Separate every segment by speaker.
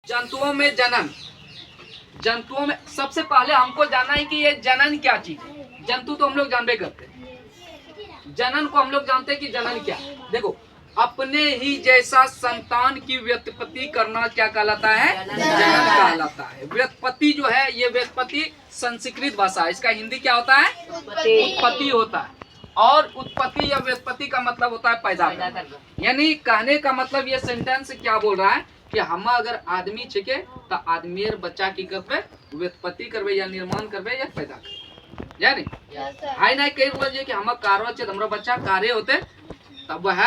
Speaker 1: जंतुओं में जनन। जंतुओं में सबसे पहले हमको जानना है कि ये जनन क्या चीज है। जंतु तो हम लोग जानबे करते हैं, जनन को हम लोग जानते हैं कि जनन क्या। देखो, अपने ही जैसा संतान की व्युत्पत्ति करना क्या कहलाता है? जनन कहलाता है। व्युत्पत्ति जो है, ये व्युत्पत्ति संस्कृत भाषा है, इसका हिंदी क्या होता है? उत्पत्ति होता है। और उत्पत्ति या व्युत्पत्ति का मतलब होता है पैदा करना। यानी कहने का मतलब ये सेंटेंस क्या बोल रहा है कि हम अगर आदमी छिके तो आदमी बच्चा की करबे, व्युत्पत्ति करबे या निर्माण करबे या पैदा करबे, यानी हाई ना कई बोल कि हम कारो छे हमरा बच्चा कार्य होते तब वह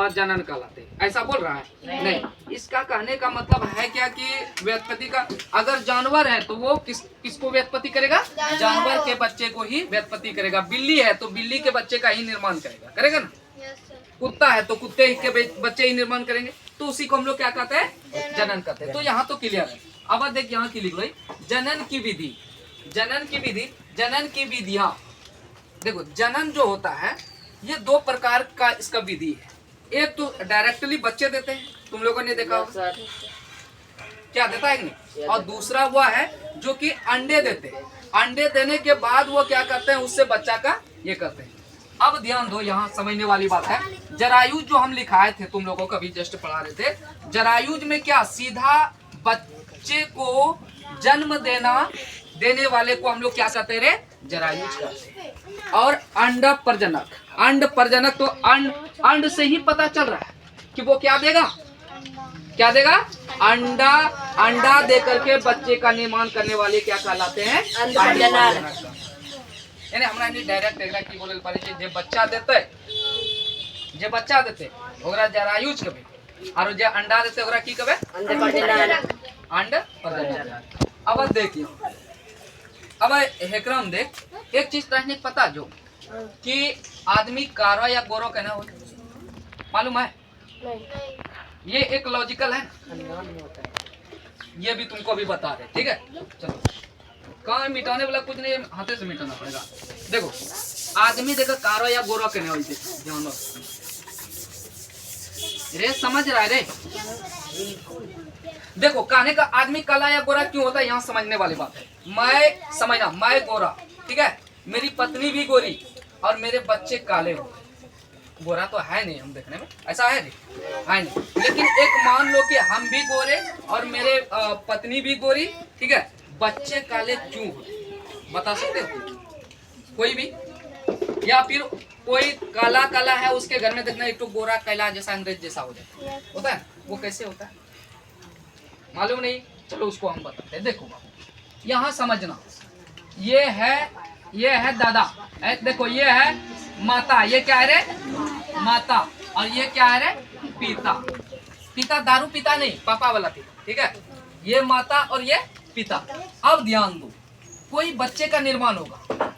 Speaker 1: जनन कहलाते, ऐसा बोल रहा है? नहीं। इसका कहने का मतलब है क्या कि व्युत्पत्ति का, अगर जानवर है तो वो किसको व्युत्पत्ति करेगा? जानवर के बच्चे को ही व्युत्पत्ति करेगा। बिल्ली है तो बिल्ली के बच्चे का ही निर्माण करेगा ना। कुत्ता है तो कुत्ते के बच्चे ही निर्माण करेंगे, तो उसी को हम लोग क्या कहते हैं? जनन कहते हैं। तो यहाँ तो क्लियर है। अब देख यहाँ की लिख लो, जनन की विधि। जनन की विधि, जनन की विधियां। देखो, जनन जो होता है ये दो प्रकार का इसका विधि है। एक तो डायरेक्टली बच्चे देते हैं, तुम लोगों ने देखा होगा, क्या देता है कि नहीं? और दूसरा वो है जो कि अंडे देते हैं। अंडे देने के बाद वो क्या करते हैं? उससे बच्चा का ये करते हैं। अब ध्यान दो, यहाँ समझने वाली बात है। जरायुज जो हम लिखाए थे, तुम लोगों को अभी जस्ट पढ़ा रहे थे, जरायुज में क्या सीधा बच्चे को जन्म देने वाले को हम लोग क्या कहते रहे? जरायुज कहते हैं। और अंड प्रजनक, अंड प्रजनक तो अंड से ही पता चल रहा है कि वो क्या देगा? क्या देगा? अंडा। अंडा दे करके बच्चे का निर्माण करने वाले क्या कहलाते हैं? यानी हमरा डायरेक्ट की बोले पारे जे बच्चा देते, जे बच्चा देते ओकरा जरायुज कहबे, और जे अंडा देते ओकरा की कहबे? अंड प्रजनक। अब देखिए, अब हेकरम देख, एक चीज तहने पता जो कि आदमी कारो या गोरो कहना हो, मालूम है? ये एक लॉजिकल है, ये भी तुमको भी बता रहे, ठीक है? चलो, कहाँ मिटाने वाला कुछ नहीं, हाथे से मिटाना पड़ेगा। देखो, आदमी देखो कारो या गोरो कहने हो, जानो रे, समझ रहा है रे? देखो, कहने का आदमी काला या गोरा क्यों होता है, यहाँ समझने वाली बात है। मैं समझना, मैं गोरा, ठीक है, मेरी पत्नी भी गोरी और मेरे बच्चे काले हो। गोरा तो है नहीं हम देखने में, ऐसा है नहीं, है नहीं। लेकिन एक मान लो कि हम भी गोरे और मेरे पत्नी भी गोरी, ठीक है, बच्चे काले क्यों हो? बता सकते हो कोई भी? या फिर कोई काला काला है, उसके घर में देखना एक तो गोरा काला जैसा अंग्रेज जैसा हो जाता होता है, वो कैसे होता है मालूम नहीं? चलो उसको हम बताते हैं। देखो यहाँ समझना, ये है दादा, देखो ये है माता, ये क्या है रे? माता। और ये क्या है रे? पिता। पिता दारू पिता नहीं, पापा वाला पिता, ठीक है? ये माता और ये पिता। अब ध्यान दो, कोई बच्चे का निर्माण होगा।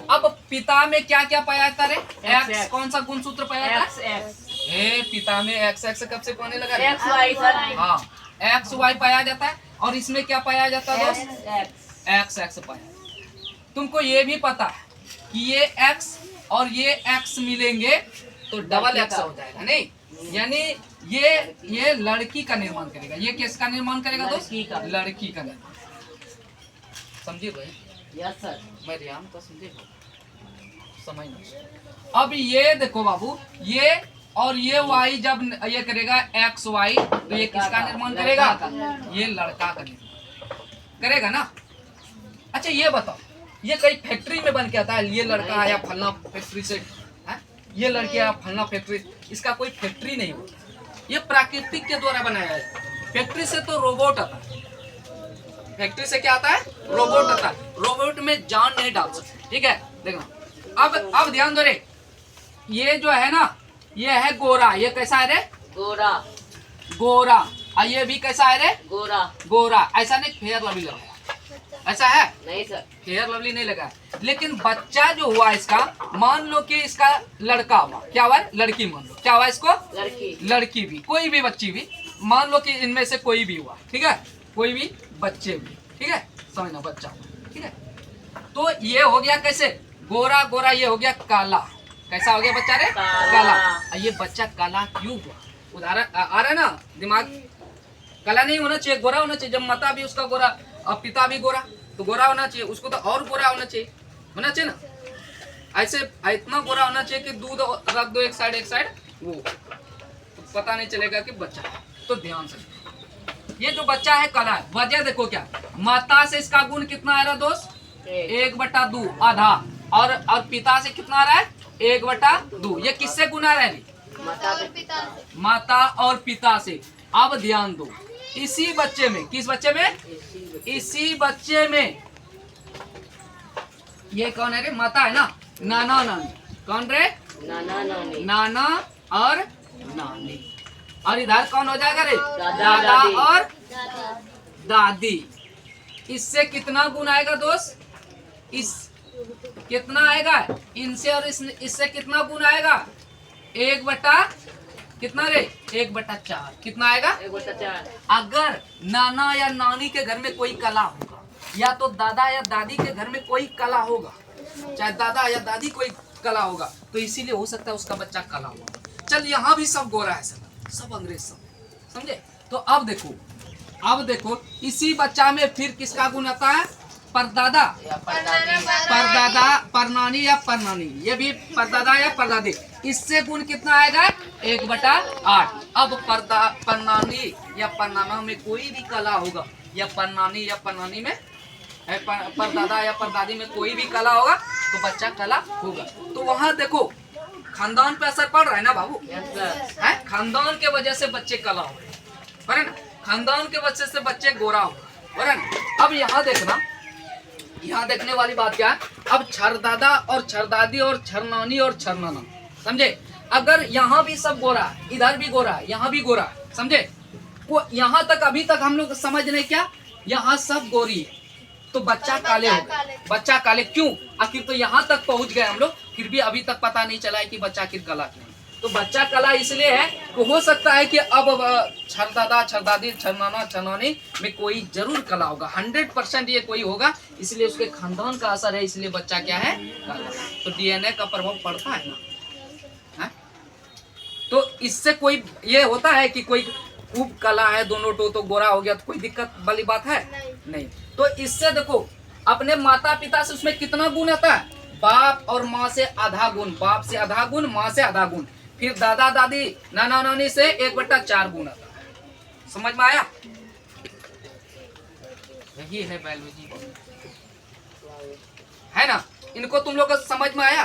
Speaker 1: अब पिता में क्या क्या पाया जाता है? एक्स। कौन सा गुणसूत्र पाया जाता है? पिता में एक्स। एक्स कब से पाने लगा? X Y. हाँ, एक्स वाई पाया जाता है। और इसमें क्या पाया जाता है दोस्त? एक्स एक्स पाया। तुमको ये भी पता है कि ये एक्स और ये एक्स मिलेंगे तो डबल एक्स हो जाएगा, नहीं? यानी ये लड़की का निर्माण करेगा। ये किसका निर्माण करेगा दोस्त? लड़की का निर्माण। समझिए भाई? Yes sir. मैं ध्यान तो समझे, समझना। अब ये देखो बाबू, ये और ये वाई जब ये करेगा एक्स वाई, तो ये किसका निर्माण करेगा? ये लड़का का निर्माण करेगा ना। अच्छा ये बताओ, ये कई फैक्ट्री में बन के आता है, ये लड़का आया फलना फैक्ट्री से, है? ये लड़की आया फलना फैक्ट्री, इसका कोई फैक्ट्री नहीं होता, ये प्राकृतिक के द्वारा बनाया है। फैक्ट्री से तो रोबोट आता है, फैक्ट्री से क्या आता है? रोबोट आता है। रोबोट में जान नहीं डाल सकते, ठीक है? देखना, अब ध्यान दो रे, ये जो है ना, ये है गोरा। ये कैसा है रे? गोरा। गोरा। और ये भी कैसा है रे? गोरा। गोरा। ऐसा नहीं फेयर लवली लगाया, ऐसा है? नहीं सर, फेयर लवली नहीं लगा। लेकिन बच्चा जो हुआ इसका, मान लो कि इसका लड़का हुआ, क्या हुआ? लड़की मान लो, क्या हुआ इसको? लड़की। लड़की भी, कोई भी बच्ची भी, मान लो कि इनमें से कोई भी हुआ, ठीक है? कोई भी बच्चे भी, ठीक है? समझना, बच्चा हुआ, ठीक है? तो ये हो गया कैसे? गोरा गोरा। ये हो गया काला। कैसा हो गया बच्चा रे? काला। ये बच्चा काला क्यों हुआ? उदाहरण आ रहा है ना दिमाग? काला नहीं होना चाहिए, गोरा होना चाहिए। जब माता भी उसका गोरा और पिता भी गोरा, तो गोरा होना चाहिए, उसको तो और गोरा होना चाहिए ना। ऐसे इतना गोरा होना चाहिए कि दूध रख दो एक साइड वो तो पता नहीं चलेगा कि बच्चा है। तो ध्यान से ये जो बच्चा है काला है, वजह देखो क्या, माता से इसका गुण कितना आ रहा है दोस्त, 1/2 आधा, और पिता से कितना आ रहा है, 1/2। ये किससे गुण आ रहा है, माता और पिता से। अब ध्यान दो, इसी बच्चे में, किस बच्चे में, इसी बच्चे में, ये कौन है रे, माता है ना, नाना नानी, कौन रे, नाना और नानी, और इधर कौन हो जाएगा रे, दादा और दादी। इससे कितना गुण आएगा दोस्त, इस कितना आएगा, इनसे और इससे कितना गुण आएगा, 1/, कितना रे, 1/4, कितना आएगा,
Speaker 2: 1/4।
Speaker 1: अगर नाना या नानी के घर में कोई कला होगा, या तो दादा या दादी के घर में कोई कला होगा, चाहे दादा या दादी कोई कला होगा, तो इसीलिए हो सकता है उसका बच्चा कला होगा। चल यहाँ भी सब गोरा है, सब अंग्रेज, सब समझे। तो अब देखो इसी बच्चा में फिर किसका गुण आता है, परदादा, परनानी या परनानी, ये भी परदादा या परदादी। इससे गुण कितना आएगा, 1/8। अब परनानी या परनाना में कोई भी कला होगा, या परनानी या परनानी में, परदादा या परदादी में कोई भी कला होगा, तो बच्चा कला होगा। तो वहाँ देखो खानदान पे असर पड़ रहा है ना बाबू, है खानदान के वजह से बच्चे कला हो रहे ना, खानदान के वजह से बच्चे गोरा हो रहे ना। अब यहाँ देखना, यहाँ देखने वाली बात क्या है, अब छरदादा और छरदादी और छरनानी और छरनाना, समझे। अगर यहाँ भी सब गोरा है, इधर भी गोरा है, यहाँ भी गोरा है, समझे। वो यहाँ तक अभी तक हम लोग समझ नहीं क्या, यहाँ सब गोरी है, तो बच्चा काले हो गए, बच्चा काले क्यों, आखिर तो यहाँ तक पहुँच गए हम लोग, फिर भी अभी तक पता नहीं चला है कि बच्चा आखिर कला क्यों। तो बच्चा कला इसलिए है कि हो सकता है कि अब छरदादा छरदादी छरनाना छरनानी में कोई जरूर कला होगा, 100% ये कोई होगा, इसलिए उसके खानदान का असर है, इसलिए बच्चा क्या है, कला। तो डीएनए का प्रभाव पड़ता है ना, है? तो इससे कोई ये होता है कि कोई खूब कला है, दोनों तो गोरा हो गया, तो कोई दिक्कत वाली बात है नहीं। तो इससे देखो अपने माता पिता से उसमें कितना गुण आता है, बाप और माँ से आधा गुण, बाप से आधा गुण, माँ से आधा गुण, फिर दादा दादी नाना नानी से 1/4 गुण आता है। समझ में आया, यही है बायोलॉजी, है ना। इनको तुम लोग को समझ में आया।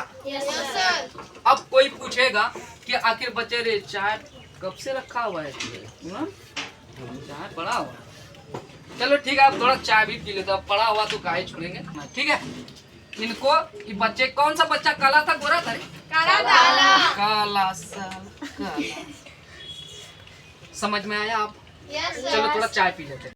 Speaker 1: अब कोई पूछेगा कि आखिर बच्चे रे चाय कब से रखा हुआ है, चाय पड़ा हुआ, चलो ठीक है, आप थोड़ा चाय भी पी लेते, अब पड़ा हुआ तो काहे छोड़ेंगे, ठीक है। इनको बच्चे, कौन सा बच्चा काला था गोरा था, काला समझ में आया आप। चलो थोड़ा चाय पी लेते।